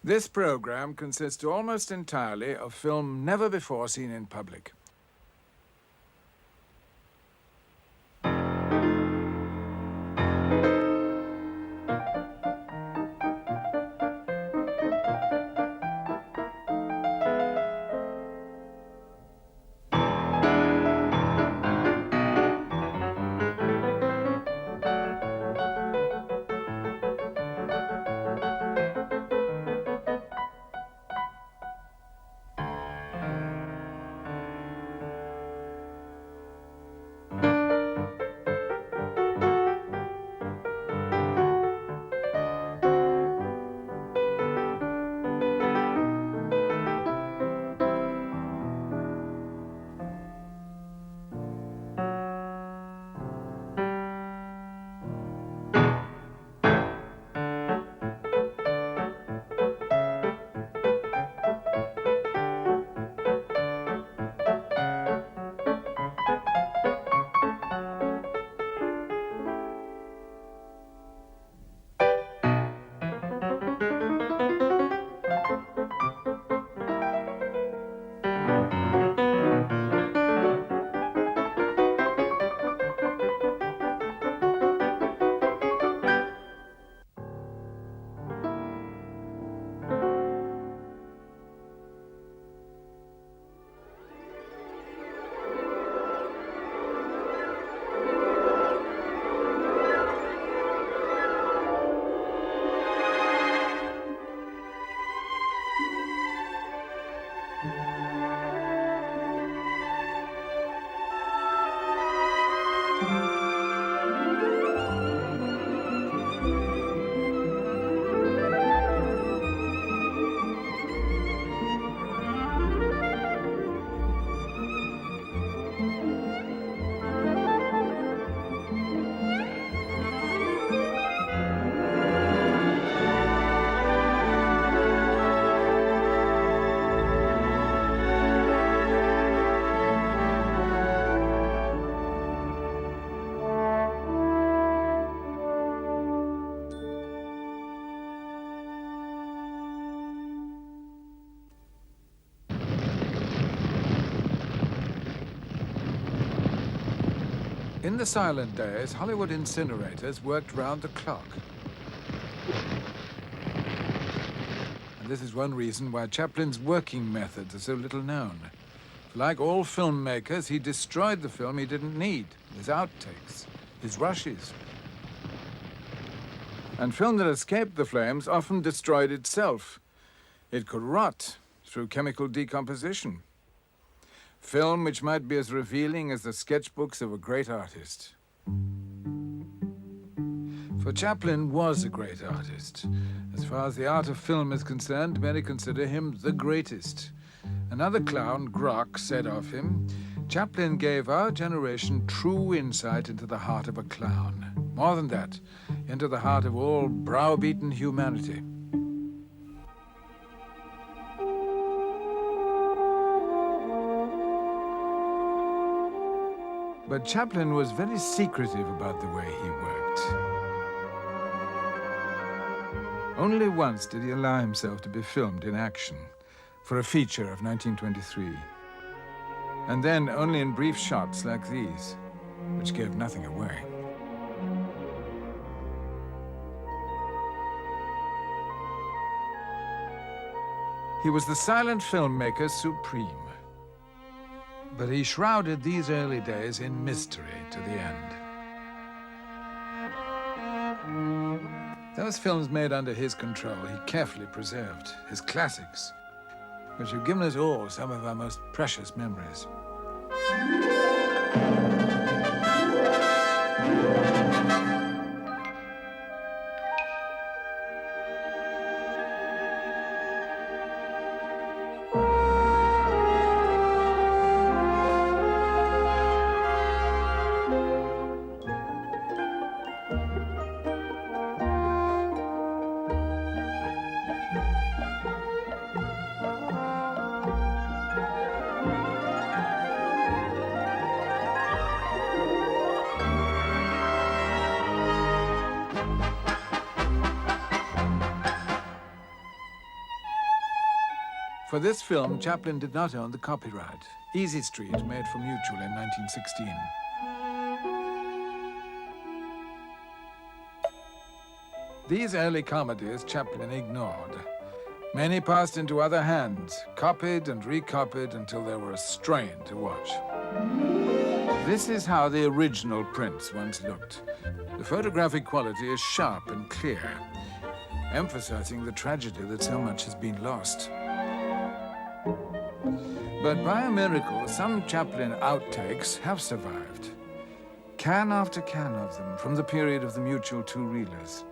This program consists almost entirely of film never before seen in public. In the silent days, Hollywood incinerators worked round the clock. And this is one reason why Chaplin's working methods are so little known. Like all filmmakers, he destroyed the film he didn't need, his outtakes, his rushes. And film that escaped the flames often destroyed itself. It could rot through chemical decomposition. Film which might be as revealing as the sketchbooks of a great artist. For Chaplin was a great artist. As far as the art of film is concerned, many consider him the greatest. Another clown, Grock, said of him, Chaplin gave our generation true insight into the heart of a clown. More than that, into the heart of all browbeaten humanity. But Chaplin was very secretive about the way he worked. Only once did he allow himself to be filmed in action for a feature of 1923. And then only in brief shots like these, which gave nothing away. He was the silent filmmaker supreme. But he shrouded these early days in mystery to the end. Those films made under his control, he carefully preserved, his classics, which have given us all some of our most precious memories. For this film, Chaplin did not own the copyright. Easy Street, made for Mutual in 1916. These early comedies Chaplin ignored. Many passed into other hands, copied and recopied until they were a strain to watch. This is how the original prints once looked. The photographic quality is sharp and clear, emphasizing the tragedy that so much has been lost. But by a miracle, some Chaplin outtakes have survived. Can after can of them from the period of the Mutual two-reelers.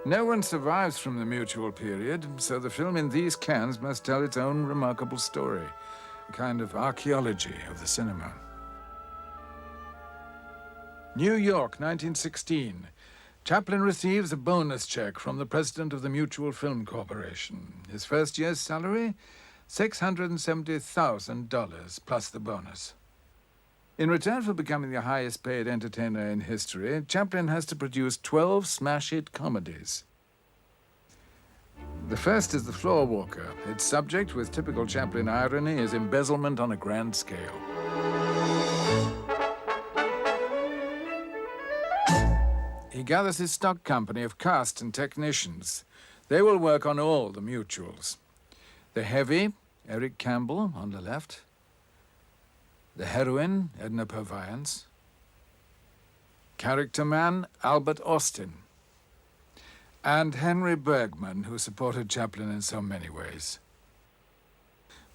No one survives from the Mutual period, so the film in these cans must tell its own remarkable story, a kind of archaeology of the cinema. New York, 1916. Chaplin receives a bonus check from the president of the Mutual Film Corporation. His first year's salary, $670,000 plus the bonus. In return for becoming the highest paid entertainer in history, Chaplin has to produce 12 smash hit comedies. The first is The Floor Walker. Its subject, with typical Chaplin irony, is embezzlement on a grand scale. He gathers his stock company of cast and technicians. They will work on all the Mutuals. The heavy, Eric Campbell on the left. The heroine, Edna Purviance. Character man, Albert Austin. And Henry Bergman, who supported Chaplin in so many ways.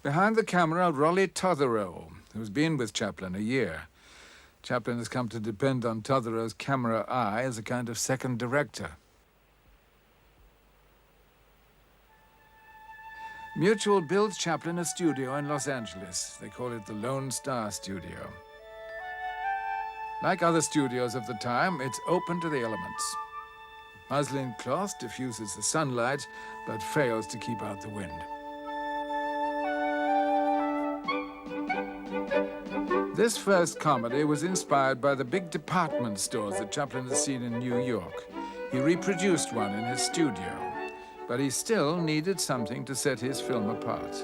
Behind the camera, Rolly Totherow, who's been with Chaplin a year. Chaplin has come to depend on Totherow's camera eye as a kind of second director. Mutual builds Chaplin a studio in Los Angeles. They call it the Lone Star Studio. Like other studios of the time, it's open to the elements. Muslin cloth diffuses the sunlight, but fails to keep out the wind. This first comedy was inspired by the big department stores that Chaplin had seen in New York. He reproduced one in his studio, but he still needed something to set his film apart.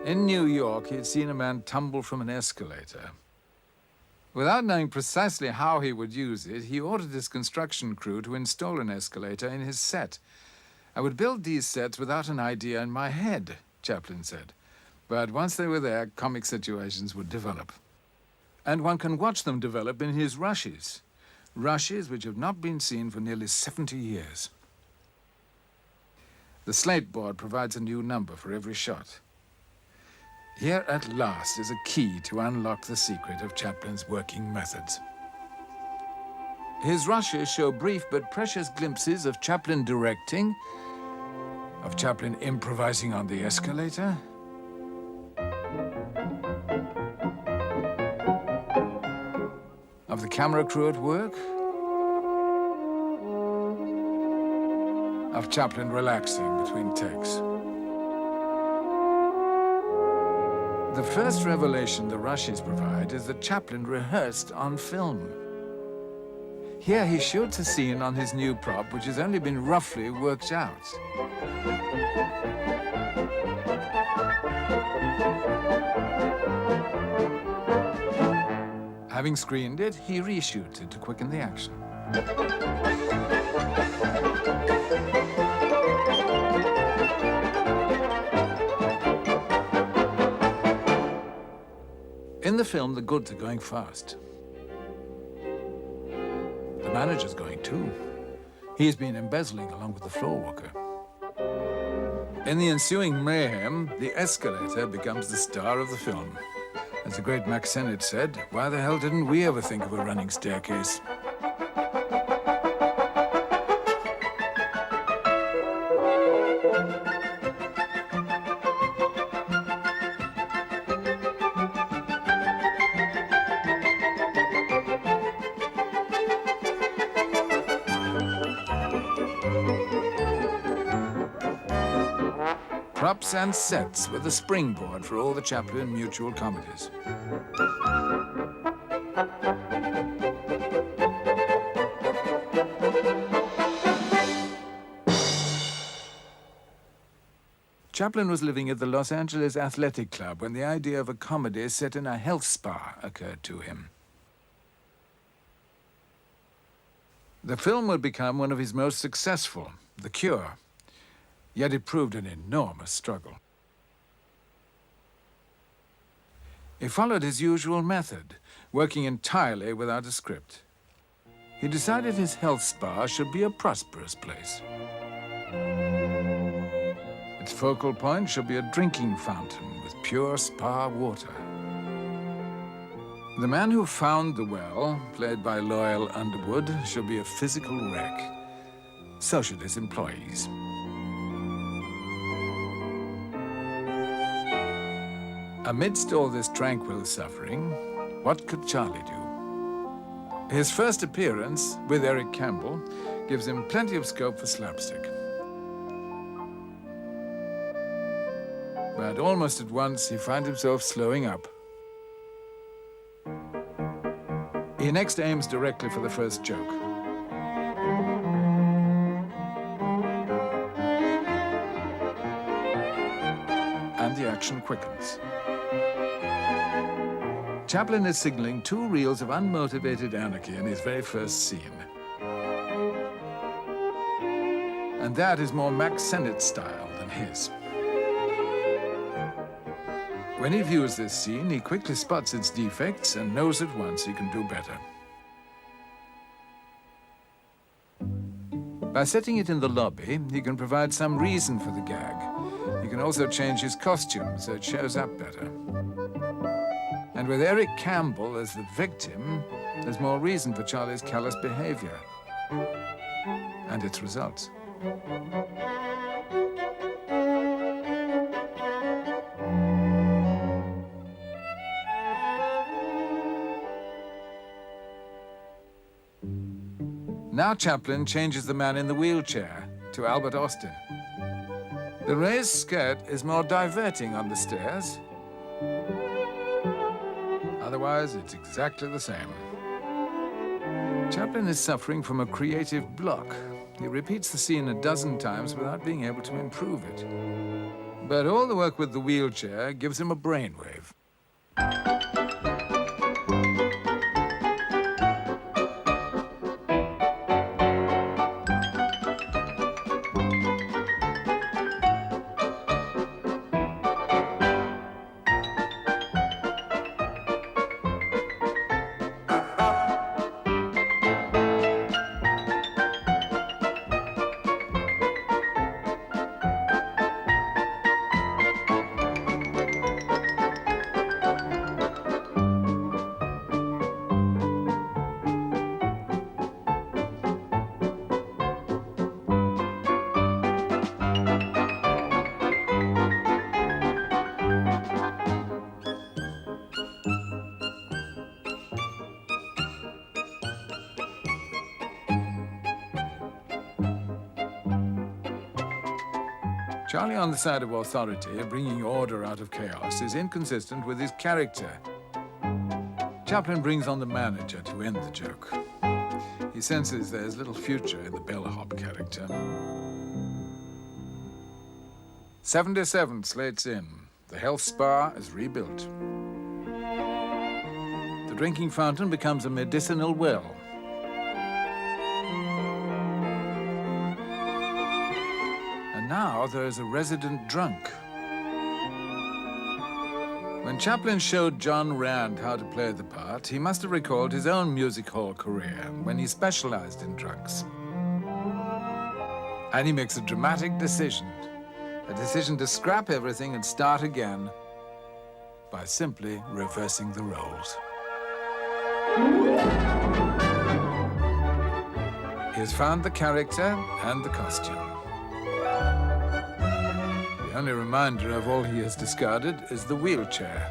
In New York, he had seen a man tumble from an escalator. Without knowing precisely how he would use it, he ordered his construction crew to install an escalator in his set. "I would build these sets without an idea in my head," Chaplin said. But once they were there, comic situations would develop. And one can watch them develop in his rushes. Rushes which have not been seen for nearly 70 years. The slate board provides a new number for every shot. Here at last is a key to unlock the secret of Chaplin's working methods. His rushes show brief but precious glimpses of Chaplin directing, of Chaplin improvising on the escalator, of the camera crew at work, of Chaplin relaxing between takes. The first revelation the rushes provide is that Chaplin rehearsed on film. Here he shoots a scene on his new prop which has only been roughly worked out. Having screened it, he reshoots it to quicken the action. In the film, the goods are going fast. The manager's going too. He's been embezzling along with the floor walker. In the ensuing mayhem, the escalator becomes the star of the film. As the great Max Sennett said, why the hell didn't we ever think of a running staircase? Props and sets were the springboard for all the Chaplin Mutual comedies. Chaplin was living at the Los Angeles Athletic Club when the idea of a comedy set in a health spa occurred to him. The film would become one of his most successful, The Cure, yet it proved an enormous struggle. He followed his usual method, working entirely without a script. He decided his health spa should be a prosperous place. Its focal point should be a drinking fountain with pure spa water. The man who found the well, played by Loyal Underwood, should be a physical wreck. So should his employees. Amidst all this tranquil suffering, what could Charlie do? His first appearance with Eric Campbell gives him plenty of scope for slapstick. But almost at once, he finds himself slowing up. He next aims directly for the first joke. And the action quickens. Chaplin is signaling 2 reels of unmotivated anarchy in his very first scene. And that is more Max Sennett style than his. When he views this scene, he quickly spots its defects and knows at once he can do better. By setting it in the lobby, he can provide some reason for the gag. He can also change his costume so it shows up better. And with Eric Campbell as the victim, there's more reason for Charlie's callous behavior and its results. Now Chaplin changes the man in the wheelchair to Albert Austin. The raised skirt is more diverting on the stairs. Otherwise, it's exactly the same. Chaplin is suffering from a creative block. He repeats the scene a dozen times without being able to improve it. But all the work with the wheelchair gives him a brainwave. Charlie on the side of authority, bringing order out of chaos, is inconsistent with his character. Chaplin brings on the manager to end the joke. He senses there's little future in the bellhop character. 77 slates in. The health spa is rebuilt. The drinking fountain becomes a medicinal well. Now there is a resident drunk. When Chaplin showed John Rand how to play the part, he must have recalled his own music hall career when he specialized in drunks. And he makes a dramatic decision to scrap everything and start again by simply reversing the roles. He has found the character and the costume. The only reminder of all he has discarded is the wheelchair.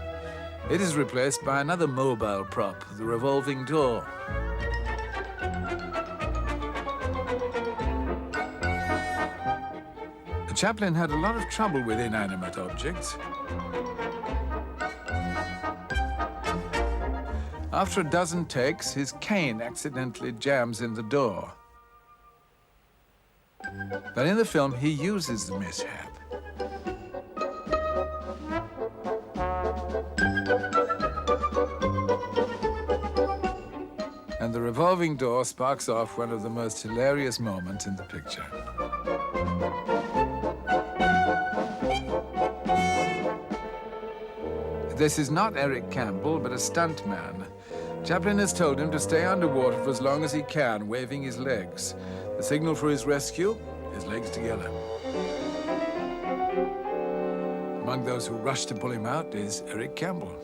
It is replaced by another mobile prop, the revolving door. Chaplin had a lot of trouble with inanimate objects. After a dozen takes, his cane accidentally jams in the door. But in the film, he uses the mishap. revolving door sparks off one of the most hilarious moments in the picture. This is not Eric Campbell, but a stuntman. Chaplin has told him to stay underwater for as long as he can, waving his legs. The signal for his rescue, his legs together. Among those who rush to pull him out is Eric Campbell.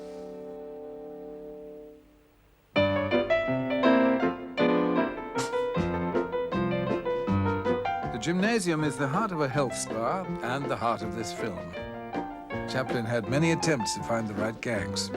The gymnasium is the heart of a health spa and the heart of this film. Chaplin had many attempts to find the right gags.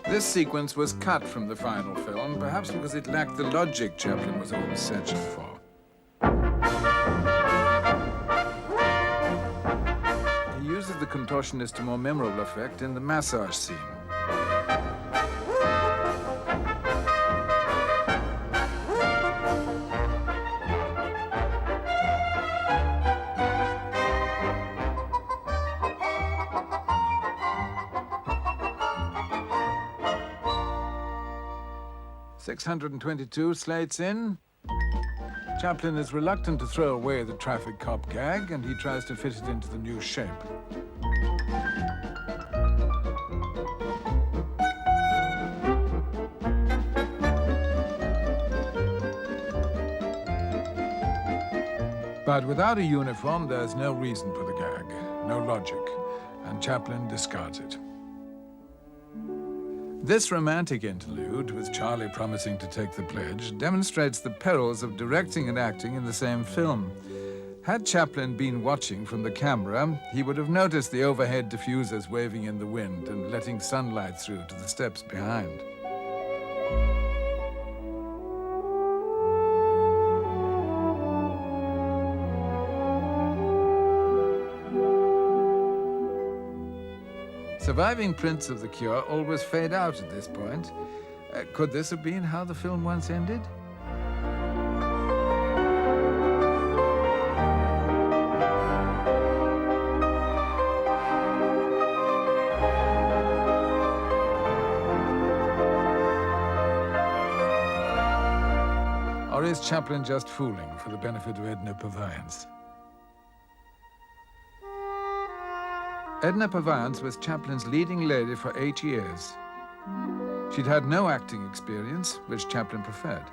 This sequence was cut from the final film, perhaps because it lacked the logic Chaplin was always searching for. He uses the contortionist to more memorable effect in the massage scene. .622 slates in. Chaplin is reluctant to throw away the traffic cop gag, and he tries to fit it into the new shape. But without a uniform, there's no reason for the gag, no logic, and Chaplin discards it. This romantic interlude, with Charlie promising to take the pledge, demonstrates the perils of directing and acting in the same film. Had Chaplin been watching from the camera, he would have noticed the overhead diffusers waving in the wind and letting sunlight through to the steps behind. Surviving prints of the cure always fade out at this point. Could this have been how the film once ended? Or is Chaplin just fooling for the benefit of Edna Purviance? Edna Purviance was Chaplin's leading lady for 8 years. She'd had no acting experience, which Chaplin preferred.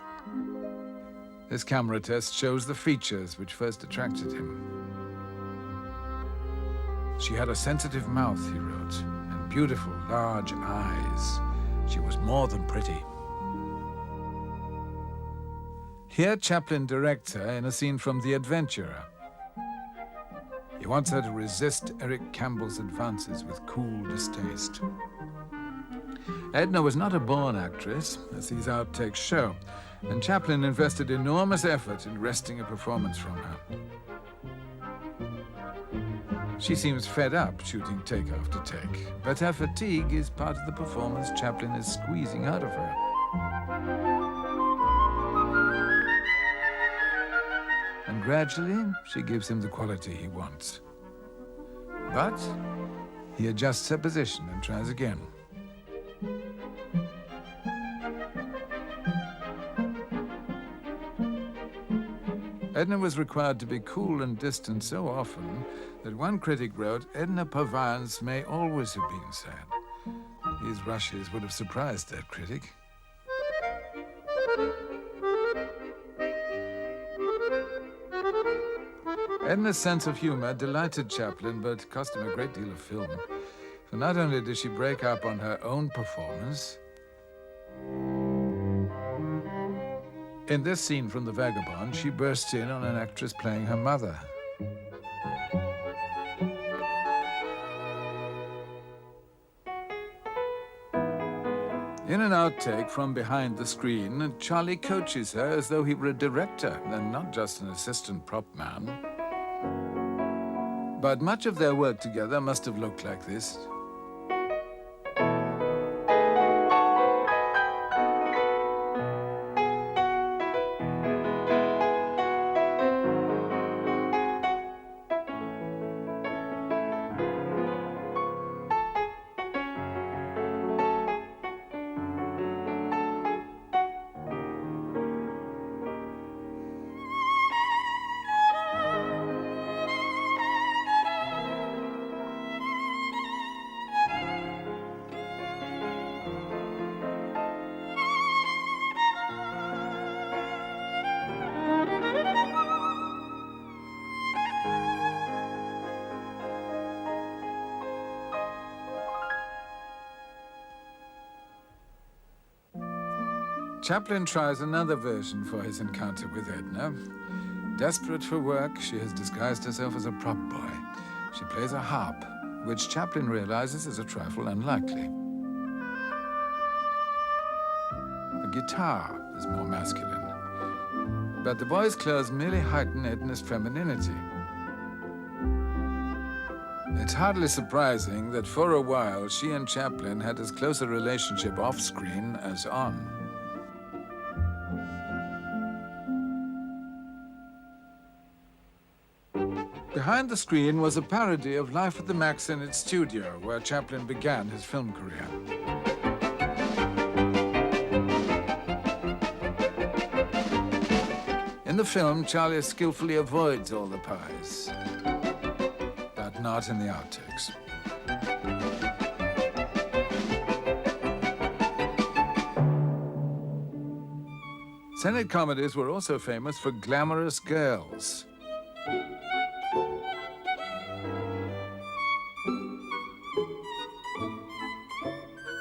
This camera test shows the features which first attracted him. She had a sensitive mouth, he wrote, and beautiful, large eyes. She was more than pretty. Here, Chaplin directs her in a scene from The Adventurer. He wants her to resist Eric Campbell's advances with cool distaste. Edna was not a born actress, as these outtakes show, and Chaplin invested enormous effort in wresting a performance from her. She seems fed up shooting take after take, but her fatigue is part of the performance Chaplin is squeezing out of her. And gradually, she gives him the quality he wants. But he adjusts her position and tries again. Edna was required to be cool and distant so often that one critic wrote, "Edna Purviance may always have been sad." These rushes would have surprised that critic. Edna's sense of humor delighted Chaplin, but cost him a great deal of film. For not only did she break up on her own performance, in this scene from The Vagabond, she bursts in on an actress playing her mother. In an outtake from behind the screen, Charlie coaches her as though he were a director and not just an assistant prop man. But much of their work together must have looked like this. Chaplin tries another version for his encounter with Edna. Desperate for work, she has disguised herself as a prop boy. She plays a harp, which Chaplin realizes is a trifle unlikely. The guitar is more masculine. But the boy's clothes merely heighten Edna's femininity. It's hardly surprising that for a while she and Chaplin had as close a relationship off-screen as on. Behind the screen was a parody of Life at the Max in its studio, where Chaplin began his film career. In the film, Charlie skillfully avoids all the pies, but not in the outtakes. Senate comedies were also famous for glamorous girls.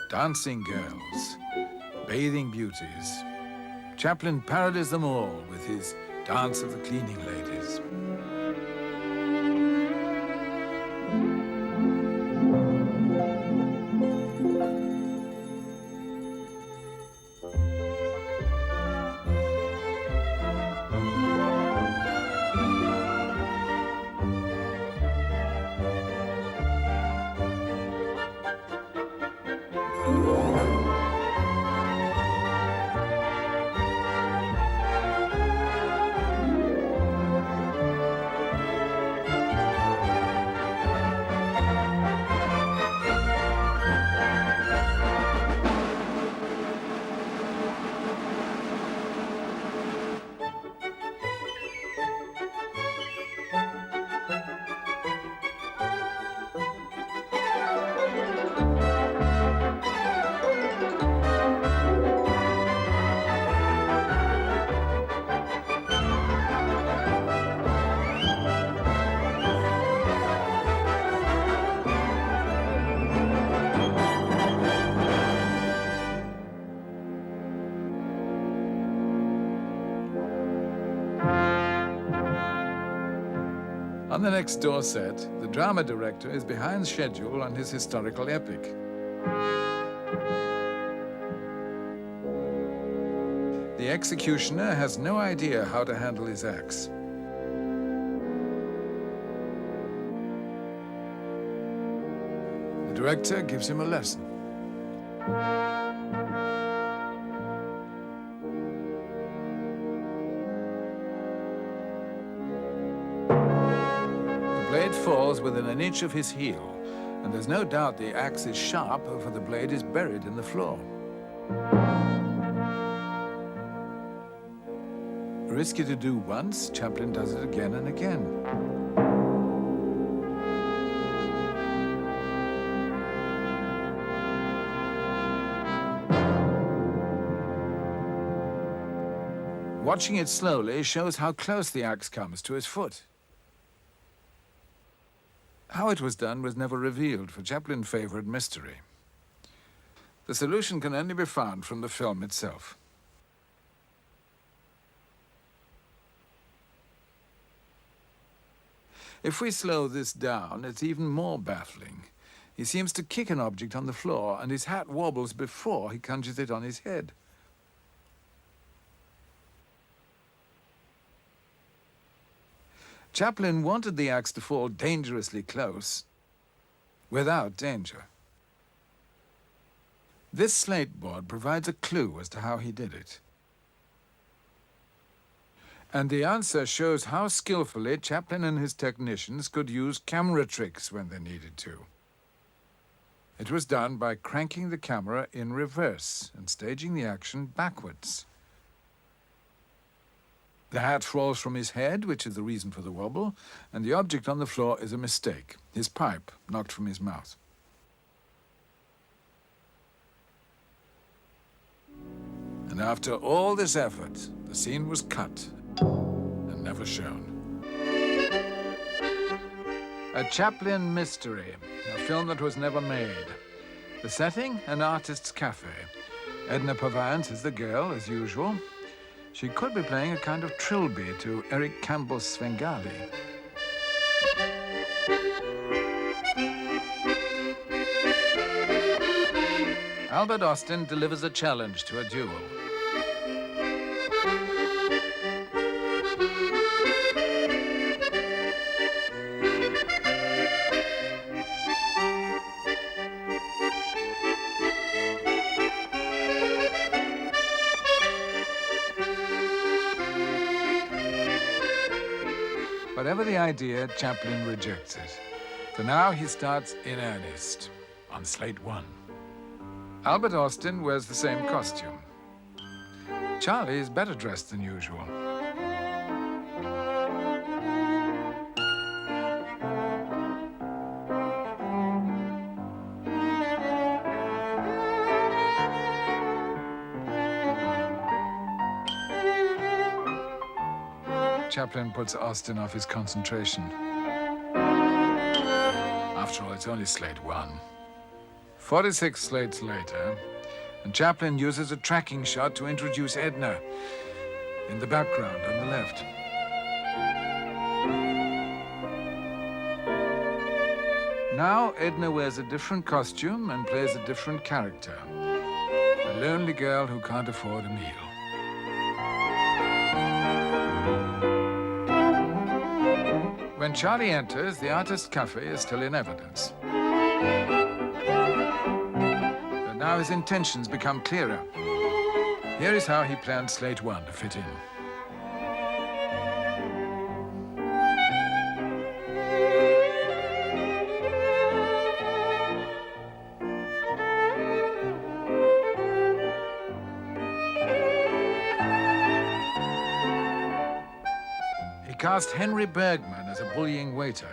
Dancing girls, bathing beauties. Chaplin parodies them all with his Dance of the Cleaning Ladies. On the next door set, the drama director is behind schedule on his historical epic. The executioner has no idea how to handle his axe. The director gives him a lesson. The blade falls within an inch of his heel, and there's no doubt the axe is sharp, for the blade is buried in the floor. Risky to do once, Chaplin does it again and again. Watching it slowly shows how close the axe comes to his foot. How it was done was never revealed, for Chaplin favored mystery. The solution can only be found from the film itself. If we slow this down, it's even more baffling. He seems to kick an object on the floor, and his hat wobbles before he conjures it on his head. Chaplin wanted the axe to fall dangerously close, without danger. This slate board provides a clue as to how he did it. And the answer shows how skillfully Chaplin and his technicians could use camera tricks when they needed to. It was done by cranking the camera in reverse and staging the action backwards. The hat falls from his head, which is the reason for the wobble, and the object on the floor is a mistake, his pipe knocked from his mouth. And after all this effort, the scene was cut and never shown. A Chaplin mystery, a film that was never made. The setting, an artist's cafe. Edna Purviance is the girl, as usual. She could be playing a kind of trilby to Eric Campbell's Svengali. Albert Austin delivers a challenge to a duel. Whatever the idea, Chaplin rejects it. So now he starts in earnest, on slate one. Albert Austin wears the same costume. Charlie is better dressed than usual. Chaplin puts Austin off his concentration. After all, it's only slate one. 46 slates later, and Chaplin uses a tracking shot to introduce Edna in the background on the left. Now Edna wears a different costume and plays a different character. A lonely girl who can't afford a meal. When Charlie enters, the artist's cafe is still in evidence. But now his intentions become clearer. Here is how he planned slate one to fit in. He cast Henry Bergman as a bullying waiter.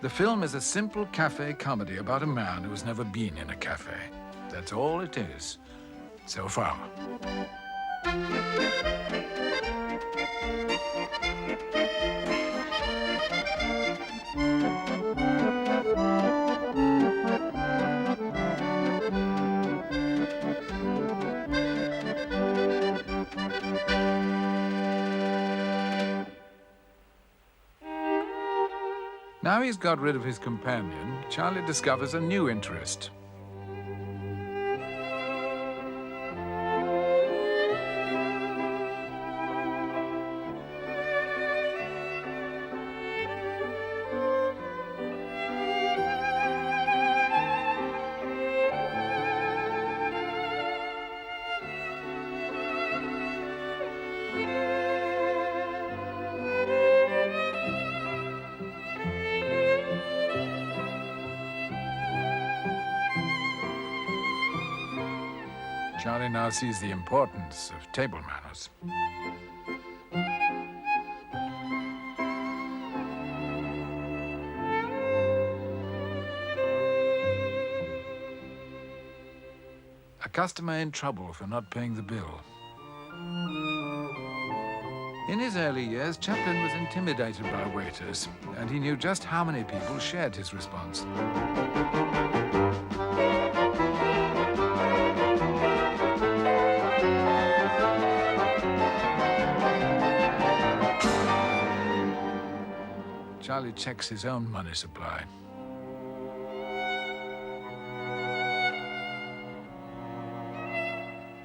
The film is a simple cafe comedy about a man who has never been in a cafe. That's all it is, so far. Now he's got rid of his companion, Charlie discovers a new interest. Charlie now sees the importance of table manners. A customer in trouble for not paying the bill. In his early years, Chaplin was intimidated by waiters, and he knew just how many people shared his response. Charlie checks his own money supply.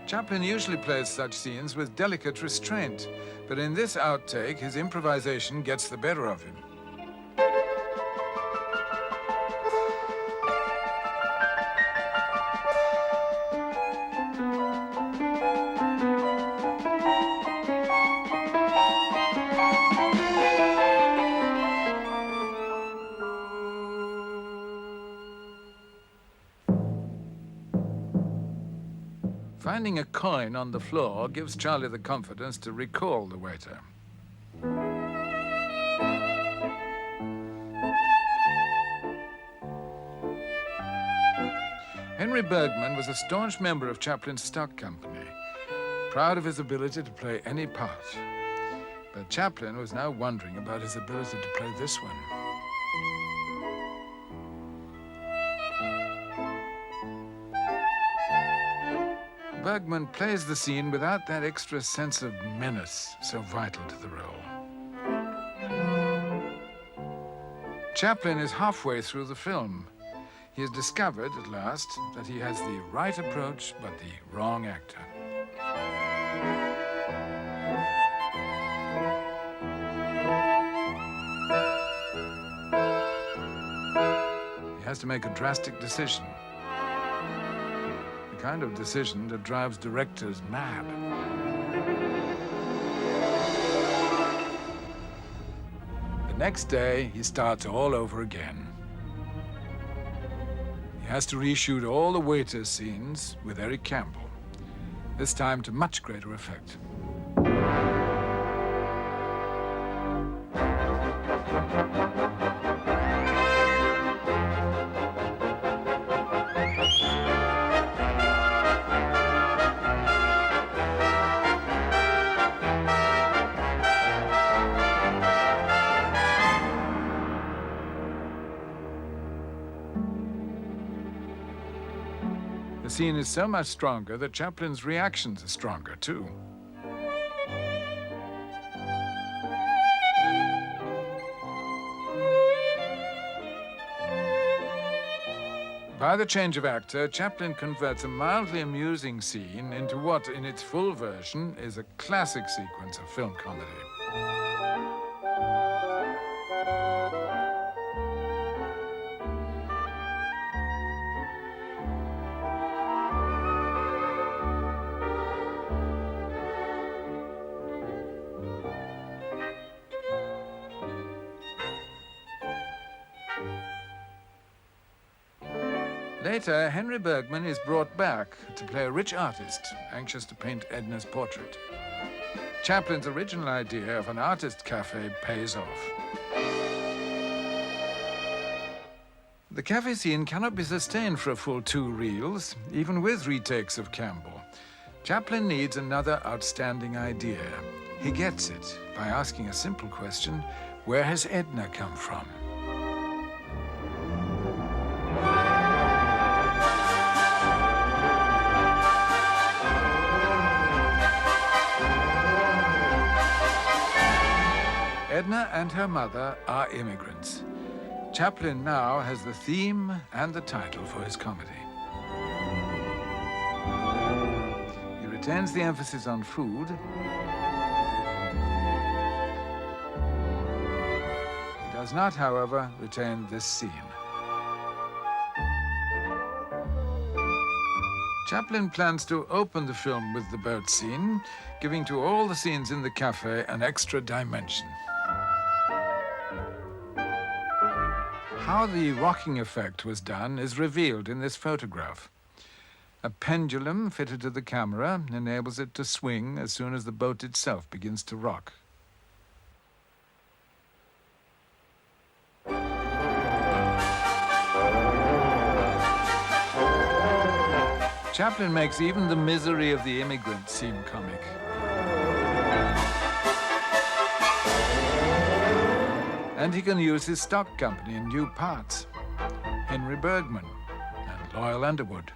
Chaplin usually plays such scenes with delicate restraint, but in this outtake, his improvisation gets the better of him. Finding a coin on the floor gives Charlie the confidence to recall the waiter. Henry Bergman was a staunch member of Chaplin's stock company, proud of his ability to play any part. But Chaplin was now wondering about his ability to play this one. Bergman plays the scene without that extra sense of menace so vital to the role. Chaplin is halfway through the film. He has discovered, at last, that he has the right approach but the wrong actor. He has to make a drastic decision. The kind of decision that drives directors mad. The next day, he starts all over again. He has to reshoot all the waiter scenes with Eric Campbell, this time to much greater effect. The scene is so much stronger that Chaplin's reactions are stronger, too. By the change of actor, Chaplin converts a mildly amusing scene into what, in its full version, is a classic sequence of film comedy. Later, Henry Bergman is brought back to play a rich artist anxious to paint Edna's portrait. Chaplin's original idea of an artist cafe pays off. The cafe scene cannot be sustained for a full 2 reels, even with retakes of Campbell. Chaplin needs another outstanding idea. He gets it by asking a simple question: where has Edna come from? Edna and her mother are immigrants. Chaplin now has the theme and the title for his comedy. He retains the emphasis on food. He does not, however, retain this scene. Chaplin plans to open the film with the boat scene, giving to all the scenes in the cafe an extra dimension. How the rocking effect was done is revealed in this photograph. A pendulum fitted to the camera enables it to swing as soon as the boat itself begins to rock. Chaplin makes even the misery of the immigrant seem comic. And he can use his stock company in new parts. Henry Bergman and Loyal Underwood.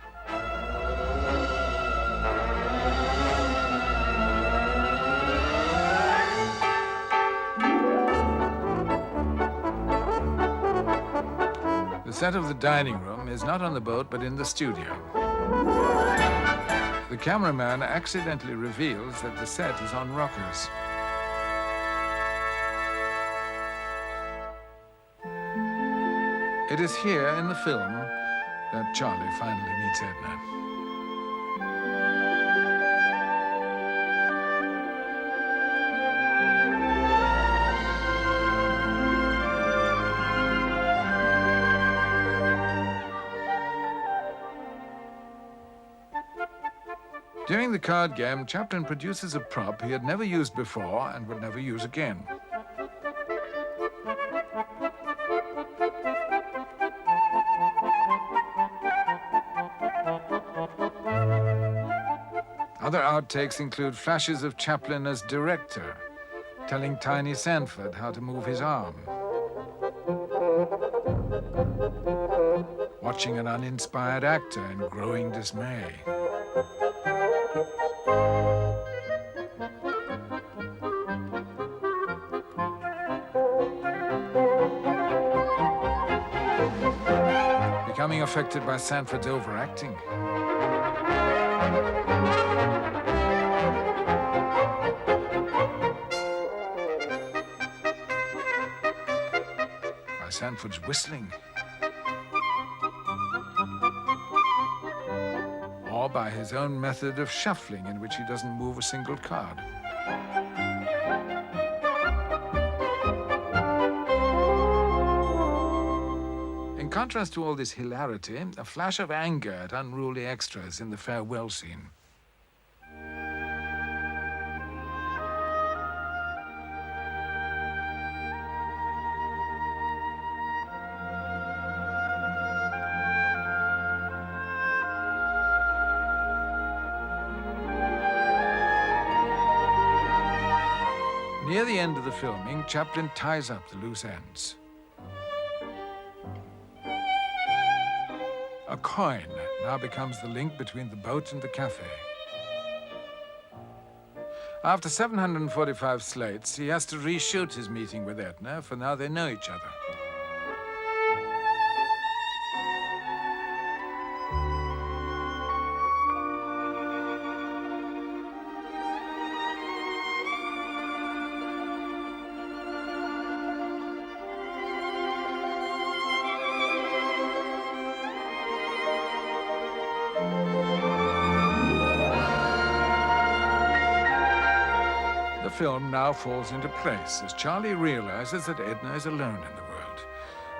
The set of the dining room is not on the boat, but in the studio. The cameraman accidentally reveals that the set is on rockers. It is here in the film that Charlie finally meets Edna. During the card game, Chaplin produces a prop he had never used before and would never use again. Other outtakes include flashes of Chaplin as director, telling Tiny Sanford how to move his arm, watching an uninspired actor in growing dismay, becoming affected by Sanford's overacting. By Sanford's whistling. Or by his own method of shuffling in which he doesn't move a single card. In contrast to all this hilarity, a flash of anger at unruly extras in the farewell scene. Near the end of the filming, Chaplin ties up the loose ends. A coin now becomes the link between the boat and the cafe. After 745 slates, he has to reshoot his meeting with Edna, for now they know each other. The film now falls into place as Charlie realizes that Edna is alone in the world.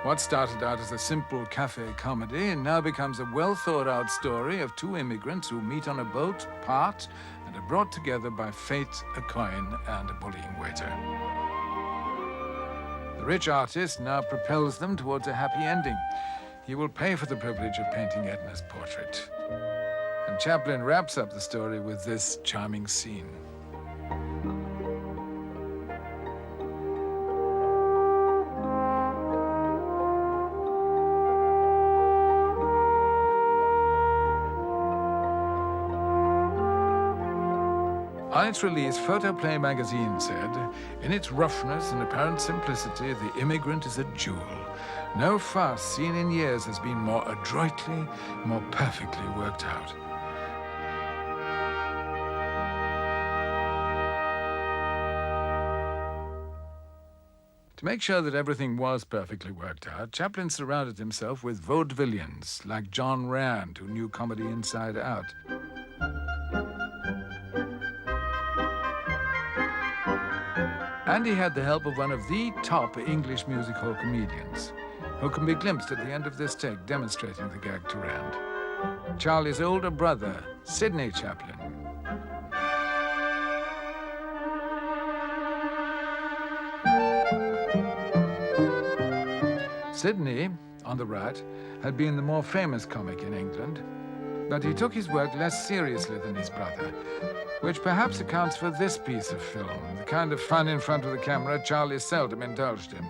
What started out as a simple cafe comedy now becomes a well-thought-out story of two immigrants who meet on a boat, part, and are brought together by fate, a coin, and a bullying waiter. The rich artist now propels them towards a happy ending. He will pay for the privilege of painting Edna's portrait. And Chaplin wraps up the story with this charming scene. On its release, Photoplay magazine said, "In its roughness and apparent simplicity, The Immigrant is a jewel. No farce seen in years has been more adroitly, more perfectly worked out." To make sure that everything was perfectly worked out, Chaplin surrounded himself with vaudevillians like John Rand, who knew comedy inside out. And he had the help of one of the top English music hall comedians, who can be glimpsed at the end of this take demonstrating the gag to Rand. Charlie's older brother, Sidney Chaplin. Sidney, on the right, had been the more famous comic in England, but he took his work less seriously than his brother, which perhaps accounts for this piece of film, the kind of fun in front of the camera Charlie seldom indulged in.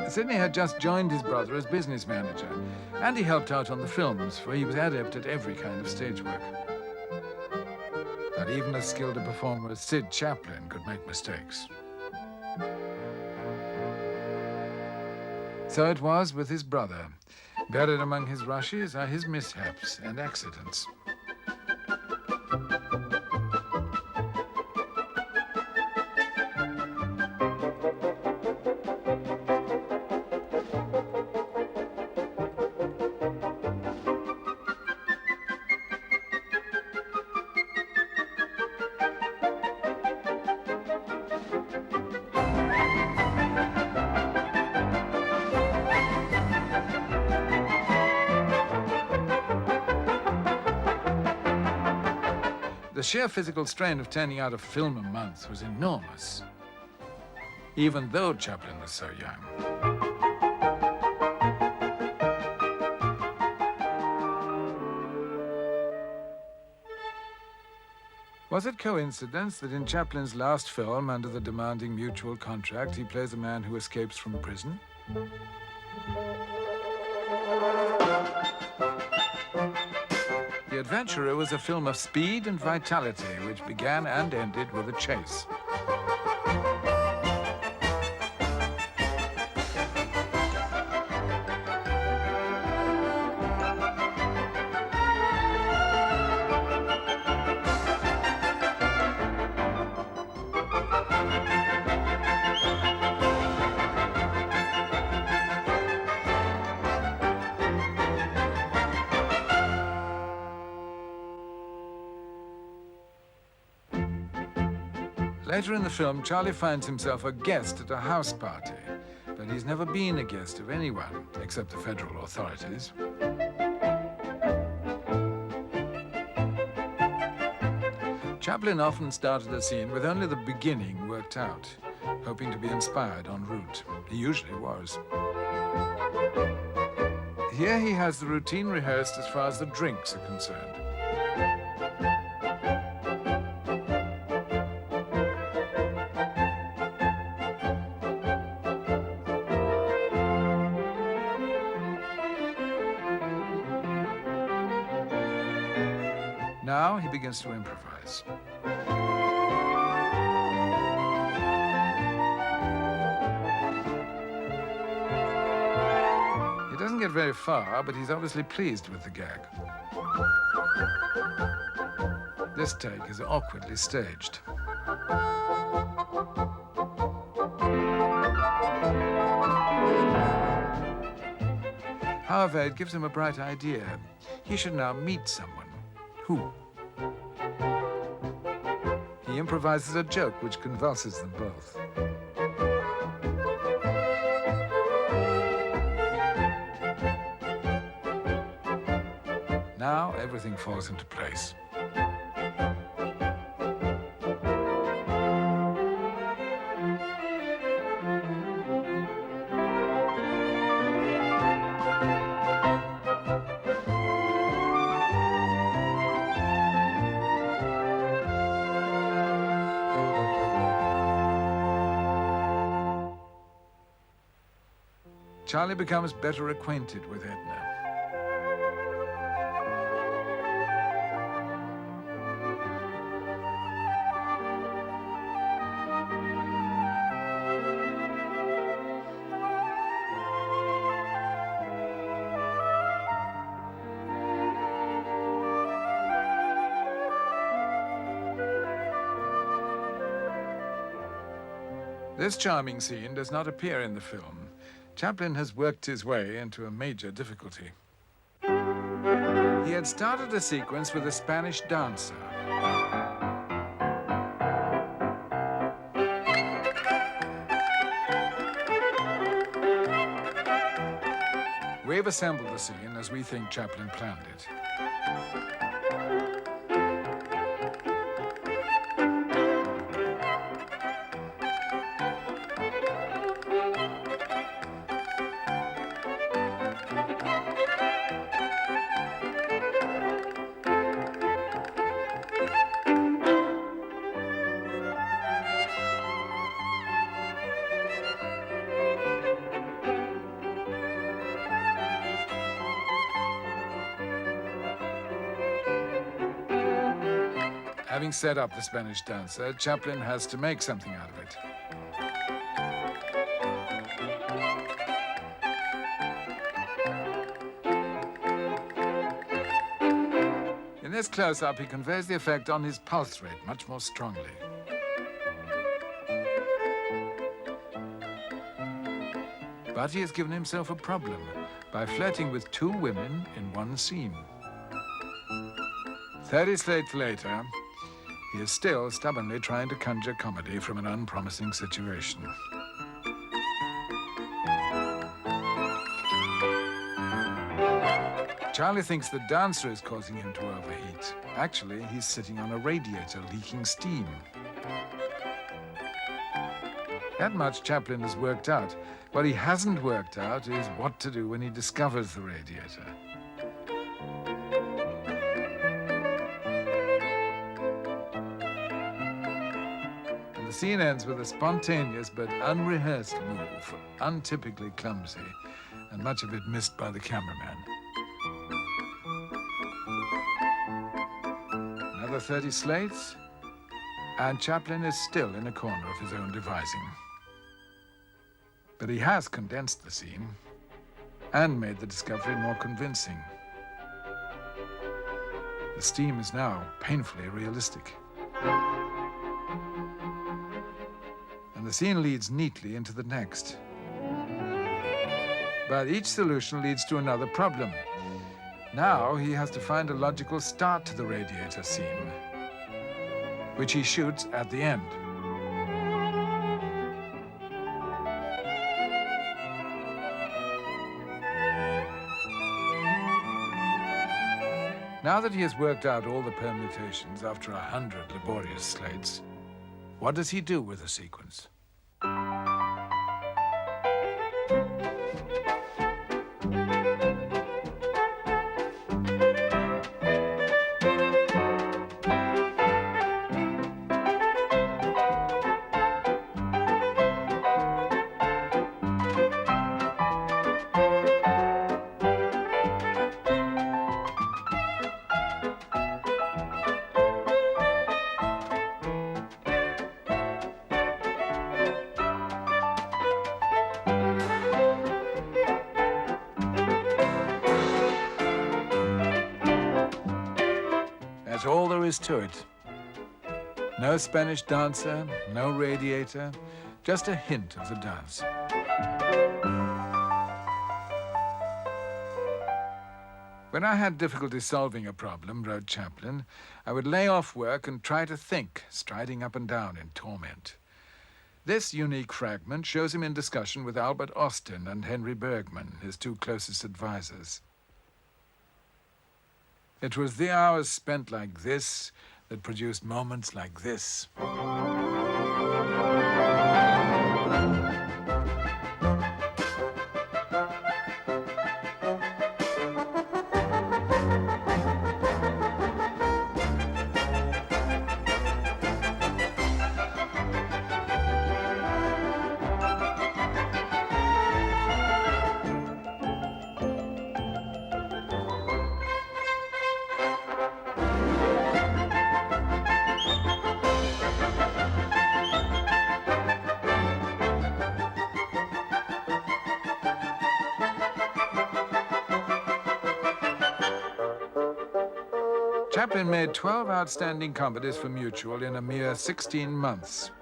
Sidney had just joined his brother as business manager, and he helped out on the films, for he was adept at every kind of stage work. But even as skilled a performer as Sid Chaplin could make mistakes. So it was with his brother. Buried among his rushes are his mishaps and accidents. The sheer physical strain of turning out a film a month was enormous, even though Chaplin was so young. Was it coincidence that in Chaplin's last film, under the demanding mutual contract, he plays a man who escapes from prison? The Adventurer was a film of speed and vitality, which began and ended with a chase. Later in the film, Charlie finds himself a guest at a house party, but he's never been a guest of anyone, except the federal authorities. Chaplin often started a scene with only the beginning worked out, hoping to be inspired en route. He usually was. Here he has the routine rehearsed as far as the drinks are concerned. Now he begins to improvise. He doesn't get very far, but he's obviously pleased with the gag. This take is awkwardly staged. However, it gives him a bright idea. He should now meet someone. Who? He improvises a joke which convulses them both. Now everything falls into place. Charlie becomes better acquainted with Edna. This charming scene does not appear in the film. Chaplin has worked his way into a major difficulty. He had started a sequence with a Spanish dancer. We've assembled the scene as we think Chaplin planned it. Having set up the Spanish dancer, Chaplin has to make something out of it. In this close-up, he conveys the effect on his pulse rate much more strongly. But he has given himself a problem by flirting with two women in one scene. 30 slates later, he is still stubbornly trying to conjure comedy from an unpromising situation. Charlie thinks the dancer is causing him to overheat. Actually, he's sitting on a radiator leaking steam. That much Chaplin has worked out. What he hasn't worked out is what to do when he discovers the radiator. The scene ends with a spontaneous but unrehearsed move, untypically clumsy, and much of it missed by the cameraman. Another 30 slates, and Chaplin is still in a corner of his own devising. But he has condensed the scene and made the discovery more convincing. The steam is now painfully realistic. And the scene leads neatly into the next. But each solution leads to another problem. Now he has to find a logical start to the radiator scene, which he shoots at the end. Now that he has worked out all the permutations after 100 laborious slates, what does he do with the sequence? That's all there is to it. No Spanish dancer, no radiator, just a hint of the dance. When I had difficulty solving a problem, wrote Chaplin, I would lay off work and try to think, striding up and down in torment. This unique fragment shows him in discussion with Albert Austin and Henry Bergman, his two closest advisors. It was the hours spent like this that produced moments like this. Chaplin made 12 outstanding comedies for Mutual in a mere 16 months.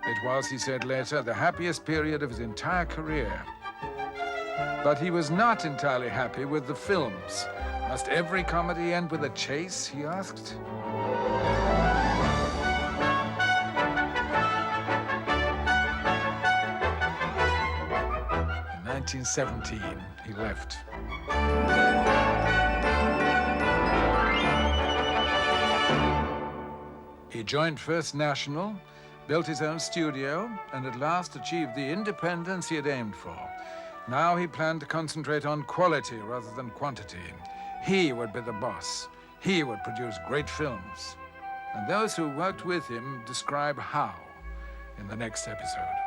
It was, he said later, the happiest period of his entire career. But he was not entirely happy with the films. Must every comedy end with a chase, he asked? In 1917, he left. He joined First National, built his own studio, and at last achieved the independence he had aimed for. Now he planned to concentrate on quality rather than quantity. He would be the boss. He would produce great films. And those who worked with him describe how in the next episode.